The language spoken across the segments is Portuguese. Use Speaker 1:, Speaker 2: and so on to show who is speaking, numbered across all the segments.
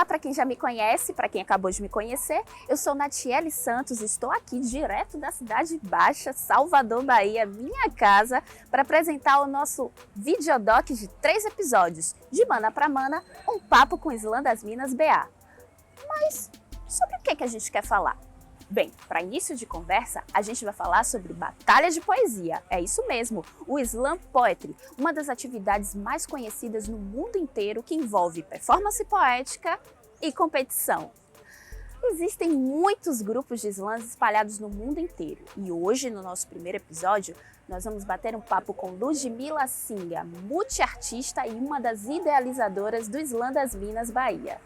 Speaker 1: para quem já me conhece, para quem acabou de me conhecer, eu sou Natiele Santos, estou aqui direto da Cidade Baixa, Salvador, Bahia, minha casa, para apresentar o nosso videodoc de 3 episódios, de Mana para Mana, um papo com Islã das Minas BA. Mas sobre o que a gente quer falar? Bem, para início de conversa, a gente vai falar sobre batalha de poesia. É isso mesmo, o Slam Poetry, uma das atividades mais conhecidas no mundo inteiro que envolve performance poética e competição. Existem muitos grupos de slams espalhados no mundo inteiro e hoje, no nosso primeiro episódio, nós vamos bater um papo com Ludmila Singa, multiartista e uma das idealizadoras do Slam das Minas Bahia.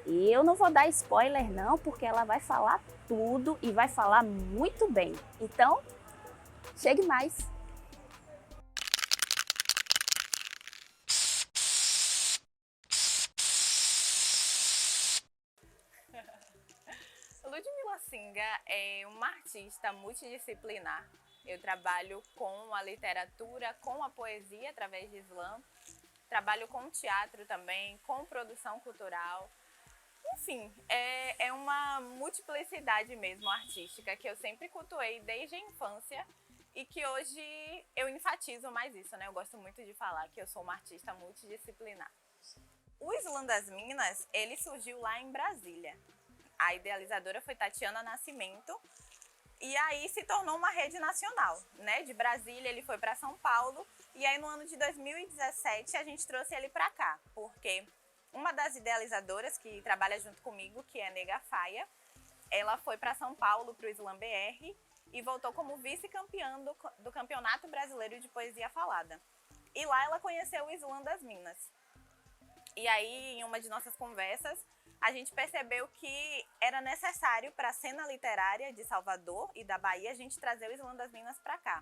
Speaker 1: Eu não vou dar spoiler não, porque ela vai falar tudo e vai falar muito bem. Então, chegue mais!
Speaker 2: Ludmila Singa é uma artista multidisciplinar. Eu trabalho com a literatura, com a poesia através de slam. Trabalho com teatro também, com produção cultural. Enfim, é uma multiplicidade mesmo artística que eu sempre cultuei desde a infância e que hoje eu enfatizo mais isso, né? Eu gosto muito de falar que eu sou uma artista multidisciplinar. O Slam das Minas, ele surgiu lá em Brasília. A idealizadora foi Tatiana Nascimento e aí se tornou uma rede nacional, né? De Brasília ele foi para São Paulo e aí no ano de 2017 a gente trouxe ele para cá, porque uma das idealizadoras que trabalha junto comigo, que é Nega Faia, ela foi para São Paulo para o Slam BR e voltou como vice-campeã do Campeonato Brasileiro de Poesia Falada. E lá ela conheceu o Slam das Minas. E aí, em uma de nossas conversas, a gente percebeu que era necessário para a cena literária de Salvador e da Bahia a gente trazer o Slam das Minas para cá.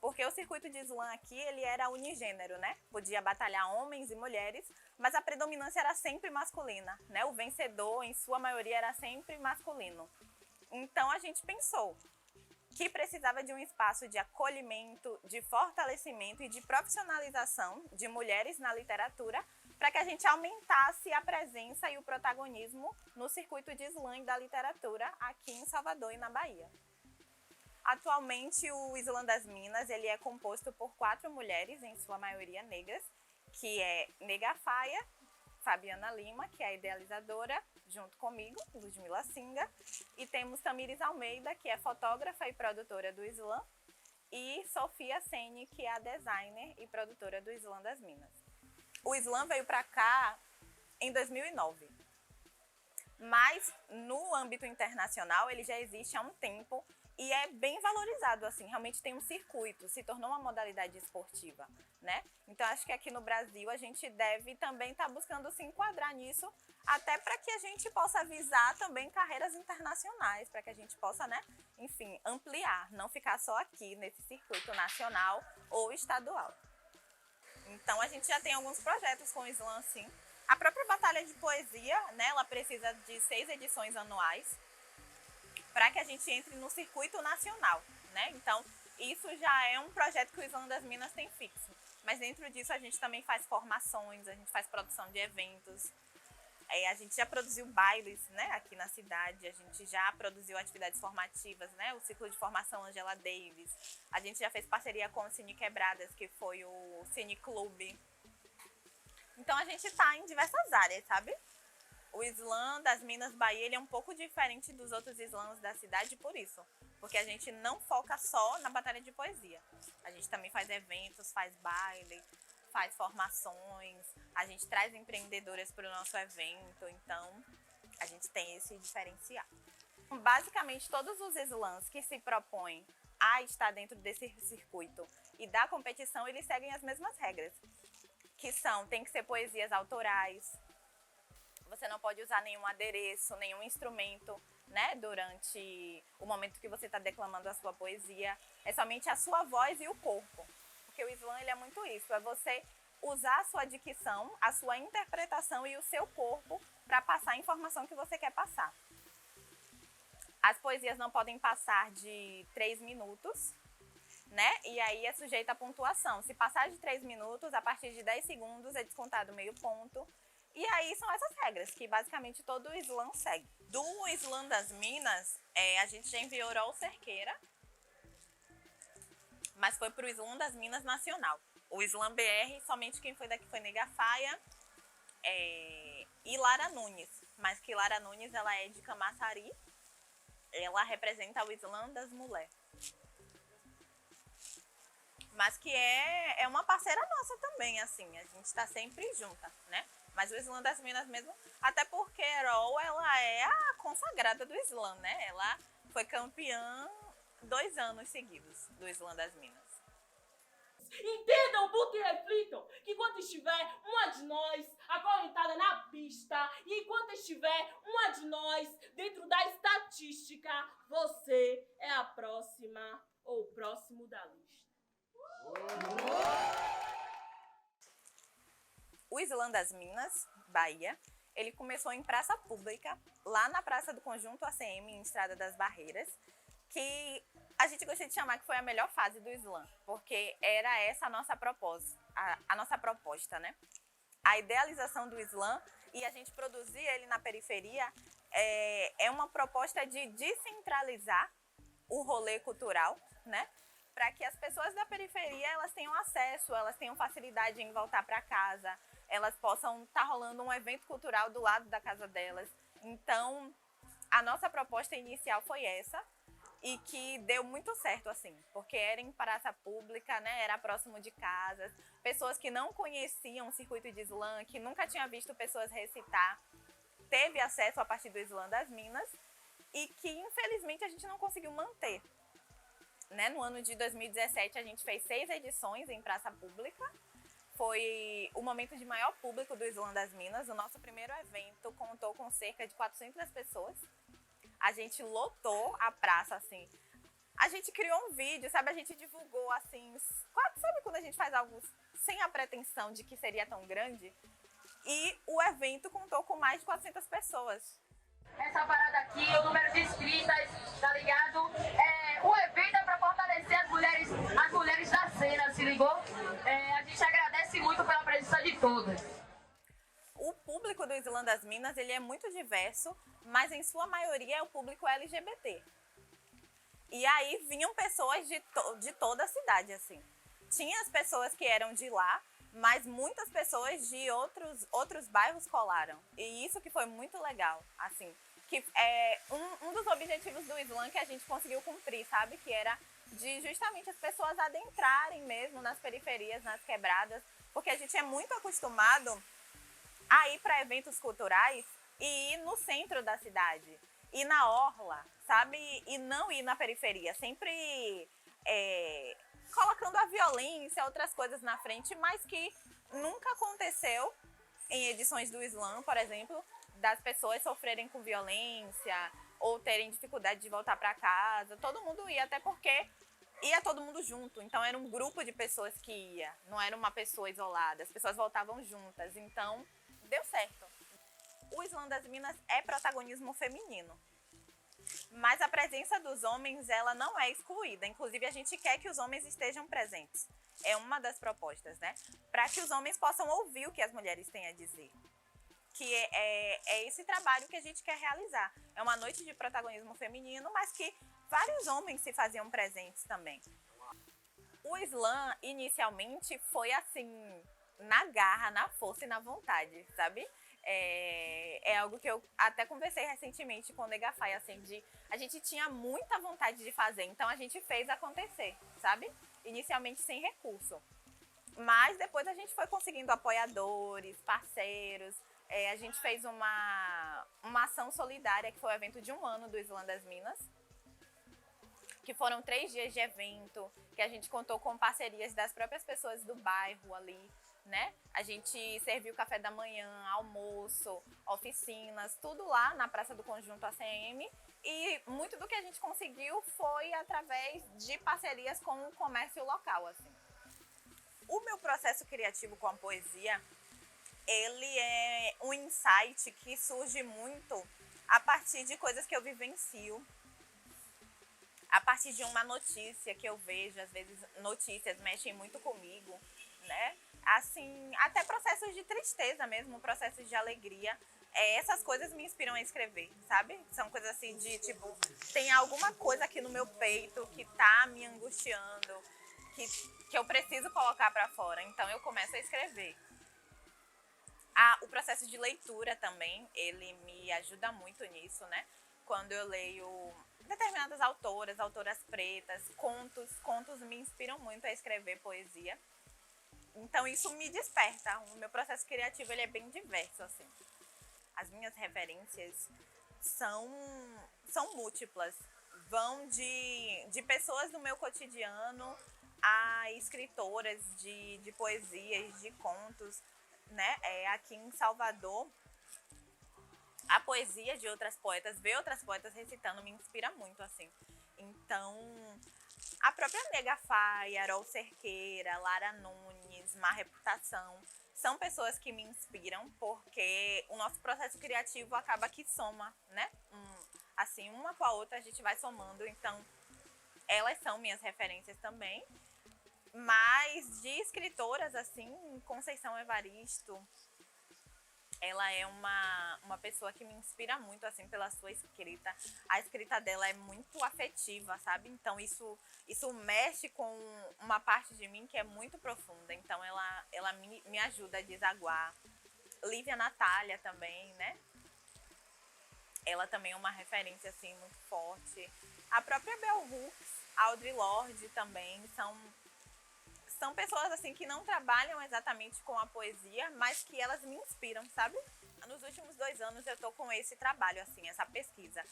Speaker 2: Porque o circuito de slam aqui, ele era unigênero, né? Podia batalhar homens e mulheres, mas a predominância era sempre masculina, né? O vencedor, em sua maioria, era sempre masculino. Então, a gente pensou que precisava de um espaço de acolhimento, de fortalecimento e de profissionalização de mulheres na literatura para que a gente aumentasse a presença e o protagonismo no circuito de slam da literatura aqui em Salvador e na Bahia. Atualmente, o Slam das Minas ele é composto por 4 mulheres, em sua maioria negras, que é Nega Faia, Fabiana Lima, que é a idealizadora, junto comigo, Ludmila Singa, e temos Tamires Almeida, que é fotógrafa e produtora do Slam, e Sofia Sene, que é a designer e produtora do Slam das Minas. O Slam veio para cá em 2009, mas no âmbito internacional ele já existe há um tempo e é bem valorizado, assim, realmente tem um circuito, se tornou uma modalidade esportiva, né? Então acho que aqui no Brasil a gente deve também estar buscando se enquadrar nisso, até para que a gente possa visar também carreiras internacionais, para que a gente possa, né, enfim, ampliar, não ficar só aqui nesse circuito nacional ou estadual. Então a gente já tem alguns projetos com o Slam, sim. A própria Batalha de Poesia, né, ela precisa de 6 edições anuais, para que a gente entre no circuito nacional, né? Então, isso já é um projeto que o Slam das Minas tem fixo. Mas dentro disso a gente também faz formações, a gente faz produção de eventos. A gente já produziu bailes, né, aqui na cidade, a gente já produziu atividades formativas, né? O ciclo de formação Angela Davis. A gente já fez parceria com o Cine Quebradas, que foi o Cine Clube. Então a gente está em diversas áreas, sabe? O Slam das Minas Bahia ele é um pouco diferente dos outros slams da cidade por isso. Porque a gente não foca só na batalha de poesia. A gente também faz eventos, faz baile, faz formações, a gente traz empreendedoras para o nosso evento, então a gente tem esse diferencial. Basicamente todos os slams que se propõem a estar dentro desse circuito e da competição, eles seguem as mesmas regras. Que são, tem que ser poesias autorais, você não pode usar nenhum adereço, nenhum instrumento, né, durante o momento que você está declamando a sua poesia. É somente a sua voz e o corpo. Porque o slam ele é muito isso, é você usar a sua dicção, a sua interpretação e o seu corpo para passar a informação que você quer passar. As poesias não podem passar de 3 minutos, né? E aí é sujeita à pontuação. Se passar de 3 minutos, a partir de 10 segundos é descontado meio ponto. E aí são essas regras que basicamente todo o slam segue. Do Slam das Minas, a gente já enviou o Cerqueira, mas foi pro Slam das Minas Nacional. O Slam BR, somente quem foi daqui foi Negafaia e Lara Nunes. Mas que Lara Nunes, ela é de Camaçari, ela representa o Slam das Mulheres. Mas que é uma parceira nossa também, assim, a gente tá sempre junta, né? Mas o Slam das Minas mesmo, até porque Erol, ela é a consagrada do Slam, né? Ela foi campeã 2 anos seguidos do Slam das Minas.
Speaker 3: Entendam, lutem e reflitam que enquanto estiver uma de nós acorrentada na pista e enquanto estiver uma de nós dentro da estatística, você é a próxima ou o próximo da lista.
Speaker 2: O Slam das Minas, Bahia, ele começou em praça pública, lá na Praça do Conjunto ACM, em Estrada das Barreiras, que a gente gostaria de chamar que foi a melhor fase do slam, porque era essa a nossa proposta, né? A idealização do slam e a gente produzir ele na periferia é uma proposta de descentralizar o rolê cultural, né? Para que as pessoas da periferia elas tenham acesso, elas tenham facilidade em voltar para casa, elas possam estar rolando um evento cultural do lado da casa delas. Então, a nossa proposta inicial foi essa e que deu muito certo, assim, porque era em praça pública, né? Era próximo de casas, pessoas que não conheciam o circuito de slam, que nunca tinham visto pessoas recitar, teve acesso a partir do Slam das Minas e que, infelizmente, a gente não conseguiu manter. Né? No ano de 2017, a gente fez 6 edições em praça pública. Foi o momento de maior público do Slam das Minas. O nosso primeiro evento contou com cerca de 400 pessoas. A gente lotou a praça, assim. A gente criou um vídeo, sabe? A gente divulgou, assim... Sabe quando a gente faz algo sem a pretensão de que seria tão grande? E o evento contou com mais de 400 pessoas.
Speaker 4: Essa parada aqui, o número de inscritas, tá ligado? O evento é pra fortalecer as mulheres da cena, se ligou? A gente agradece muito pela presença de todas.
Speaker 2: O público do Slam das Minas, ele é muito diverso, mas em sua maioria é o público LGBT. E aí vinham pessoas de toda a cidade, assim. Tinha as pessoas que eram de lá, mas muitas pessoas de outros bairros colaram. E isso que foi muito legal, assim. Que é um dos objetivos do Slam que a gente conseguiu cumprir, sabe? Que era de justamente as pessoas adentrarem mesmo nas periferias, nas quebradas, porque a gente é muito acostumado a ir para eventos culturais e ir no centro da cidade, ir na orla, sabe? E não ir na periferia, sempre colocando a violência, outras coisas na frente, mas que nunca aconteceu em edições do Slam, por exemplo, das pessoas sofrerem com violência ou terem dificuldade de voltar para casa. Todo mundo ia, até porque ia todo mundo junto. Então era um grupo de pessoas que ia, não era uma pessoa isolada. As pessoas voltavam juntas, então deu certo. O Slam das Minas é protagonismo feminino, mas a presença dos homens ela não é excluída. Inclusive a gente quer que os homens estejam presentes. É uma das propostas, né? Para que os homens possam ouvir o que as mulheres têm a dizer. Que é esse trabalho que a gente quer realizar. É uma noite de protagonismo feminino, mas que vários homens se faziam presentes também. O slam, inicialmente, foi assim, na garra, na força e na vontade, sabe? É algo que eu até conversei recentemente com o Negafaia, assim, a gente tinha muita vontade de fazer, então a gente fez acontecer, sabe? Inicialmente sem recurso. Mas depois a gente foi conseguindo apoiadores, parceiros. A gente fez uma ação solidária, que foi o evento de 1 ano do Slam das Minas, que foram 3 dias de evento, que a gente contou com parcerias das próprias pessoas do bairro ali, né? A gente serviu café da manhã, almoço, oficinas, tudo lá na Praça do Conjunto ACM, e muito do que a gente conseguiu foi através de parcerias com o comércio local, assim. O meu processo criativo com a poesia, ele é um insight que surge muito a partir de coisas que eu vivencio, a partir de uma notícia que eu vejo. Às vezes notícias mexem muito comigo, né? Assim, até processos de tristeza mesmo, processos de alegria. Essas coisas me inspiram a escrever, sabe? São coisas assim de, tipo, tem alguma coisa aqui no meu peito que tá me angustiando, que eu preciso colocar pra fora. Então eu começo a escrever. O processo de leitura também, ele me ajuda muito nisso, né? Quando eu leio determinadas autoras pretas, contos me inspiram muito a escrever poesia. Então isso me desperta. O meu processo criativo, ele é bem diverso, assim. As minhas referências são múltiplas. Vão de pessoas do meu cotidiano a escritoras de poesias, de contos, né? Aqui em Salvador, a poesia de outras poetas, ver outras poetas recitando me inspira muito, assim. Então, a própria Nega Faia, Arol Cerqueira, Lara Nunes, Má Reputação, são pessoas que me inspiram porque o nosso processo criativo acaba que soma, né? Assim, uma com a outra a gente vai somando, então elas são minhas referências também. Mas de escritoras, assim, Conceição Evaristo, ela é uma pessoa que me inspira muito, assim, pela sua escrita. A escrita dela é muito afetiva, sabe? Então isso mexe com uma parte de mim que é muito profunda. Então ela me ajuda a desaguar. Lívia Natália também, né? Ela também é uma referência, assim, muito forte. A própria Bell Hooks, Audre Lorde também são pessoas, assim, que não trabalham exatamente com a poesia, mas que elas me inspiram, sabe? Nos últimos 2 anos eu tô com esse trabalho, assim, essa pesquisa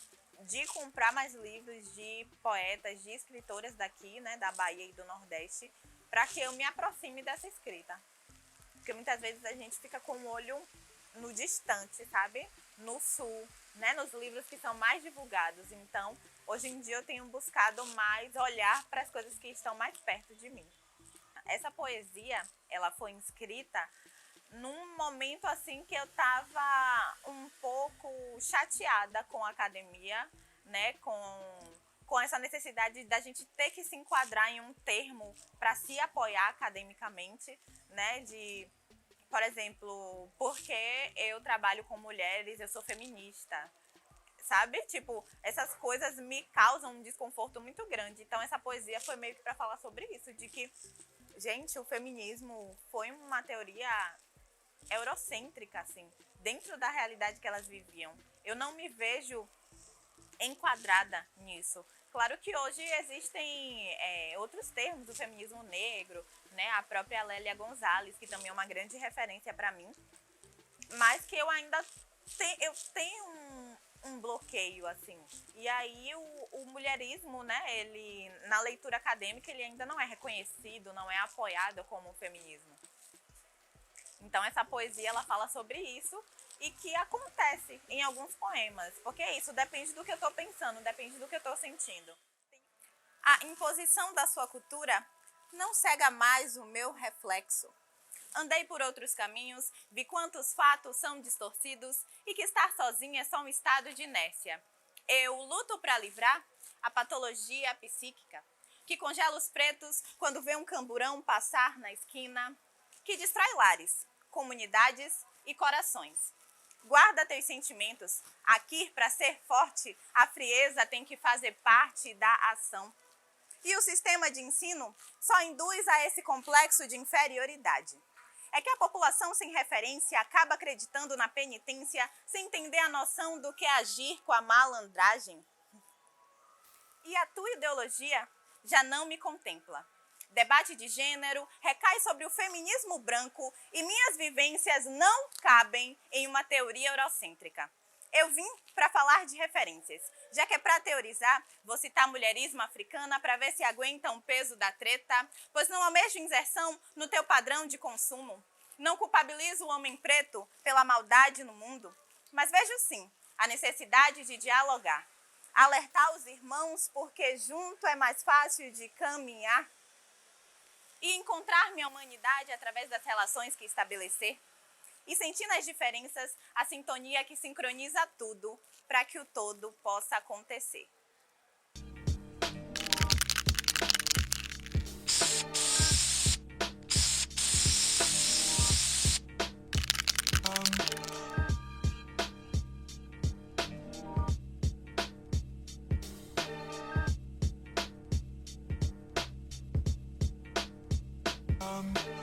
Speaker 2: de comprar mais livros de poetas, de escritoras daqui, né, da Bahia e do Nordeste, para que eu me aproxime dessa escrita. Porque muitas vezes a gente fica com o olho no distante, sabe? No sul, né, nos livros que são mais divulgados. Então, hoje em dia eu tenho buscado mais olhar para as coisas que estão mais perto de mim. Essa poesia, ela foi escrita num momento assim que eu estava um pouco chateada com a academia, né? Com essa necessidade da gente ter que se enquadrar em um termo para se apoiar academicamente, né? Por exemplo, porque eu trabalho com mulheres, eu sou feminista, sabe? Tipo, essas coisas me causam um desconforto muito grande. Então essa poesia foi meio que para falar sobre isso, de que, gente, o feminismo foi uma teoria eurocêntrica, assim, dentro da realidade que elas viviam. Eu não me vejo enquadrada nisso. Claro que hoje existem outros termos do feminismo negro, né? A própria Lélia Gonzalez, que também é uma grande referência para mim, mas que eu ainda tenho um bloqueio, assim. E aí o mulherismo, né, ele, na leitura acadêmica, ele ainda não é reconhecido, não é apoiado como feminismo. Então essa poesia, ela fala sobre isso e que acontece em alguns poemas, porque isso depende do que eu estou pensando, depende do que eu estou sentindo. A imposição da sua cultura não cega mais o meu reflexo. Andei por outros caminhos, vi quantos fatos são distorcidos e que estar sozinha é só um estado de inércia. Eu luto para livrar a patologia psíquica, que congela os pretos quando vê um camburão passar na esquina, que destrói lares, comunidades e corações. Guarda teus sentimentos. Aqui, para ser forte, a frieza tem que fazer parte da ação. E o sistema de ensino só induz a esse complexo de inferioridade. É que a população sem referência acaba acreditando na penitência sem entender a noção do que é agir com a malandragem. E a tua ideologia já não me contempla. Debate de gênero recai sobre o feminismo branco e minhas vivências não cabem em uma teoria eurocêntrica. Eu vim para falar de referências. Já que é para teorizar, vou citar mulherismo africana para ver se aguentam o peso da treta, pois não almejo inserção no teu padrão de consumo. Não culpabilizo o homem preto pela maldade no mundo, mas vejo sim a necessidade de dialogar. Alertar os irmãos porque junto é mais fácil de caminhar e encontrar minha humanidade através das relações que estabelecer. E sentir nas diferenças a sintonia que sincroniza tudo para que o todo possa acontecer.
Speaker 5: come.